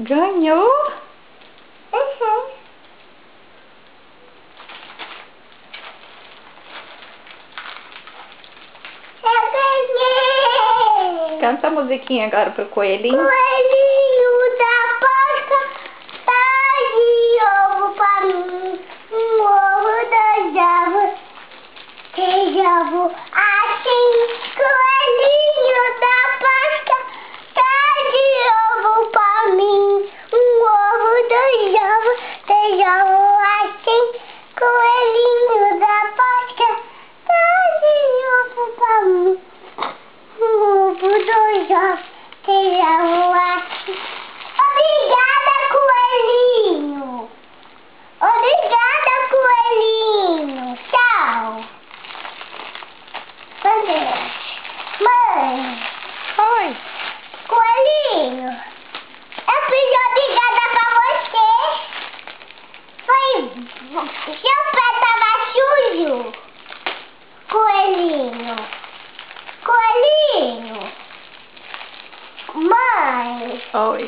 Ganhou? Uhum. Eu ganhei! Canta a musiquinha agora pro coelhinho. Coelhinho da Páscoa tá de ovo pra mim. Um ovo, dois ovos, três ovos, assim. Coelhinho da Páscoa tá de ovo pra mim. Um ovo, dois ovos, três ovos, assim. Coelhinho da Páscoa tá de ovo pra mim. Um ovo, dois ovos, três ovos, assim. Obrigada, coelhinho. Obrigada, coelhinho. Tchau. Cadê? Mãe. Oi. Coelhinho. Eu fiz obrigada pra você. Foi. Seu pé tava sujo. Coelhinho. Coelhinho. Mãe. Oi.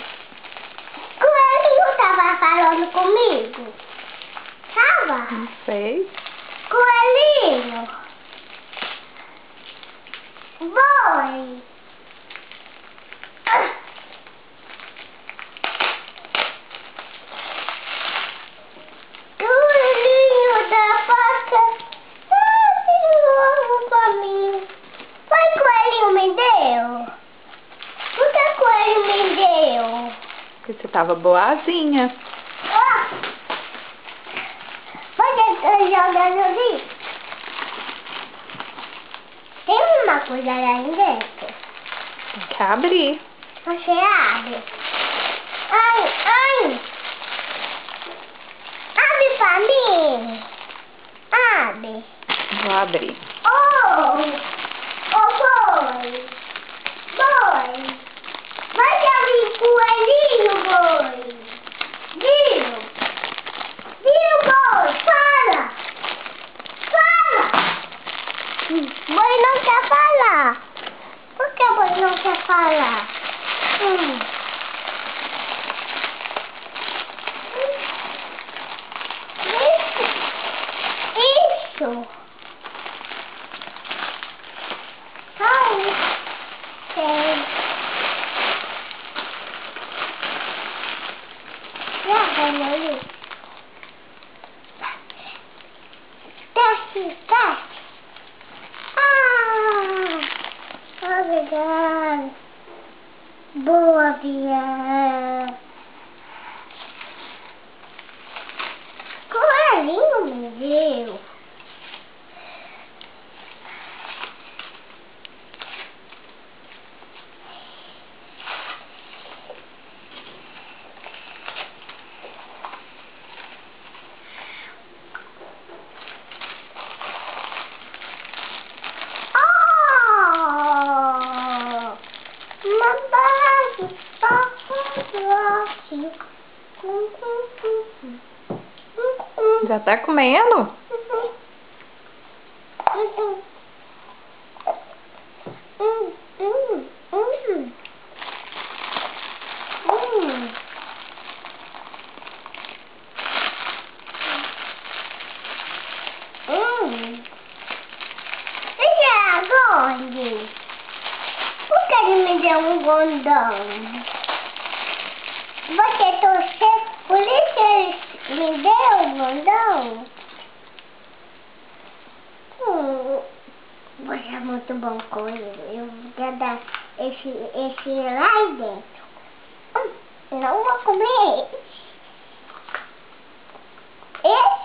Coelhinho tava falando comigo? Tava? Não sei. Coelhinho. Vai. Coelhinho da Páscoa, de novo pra mim. Foi coelhinho me deu? O que coelho me deu? Porque você tava boazinha. Ah! Você tá jogando ali? Tem uma coisa lá dentro. Tem que abrir. Você abre. Ai, ai. Abre pra mim. Abre. Vou abrir. Oh! Oh, boi. Boi. Vai abrir coelhinho, boi. Viu? Viu, boi? Fala. Fala. Boi não quer falar. Por que o boi não quer falar? Isso. Ai, sei. Já ganhei. Desce, desce. Obrigada. Boa, Bia. Coelhinho me deu. Já tá comendo? Esse é aonde? Por que ele me deu um gondão? Você torceu, por isso ele me deu um gondão? Você é muito bom com ele. Eu vou dar esse lá aí dentro. Não vou comer esse. Esse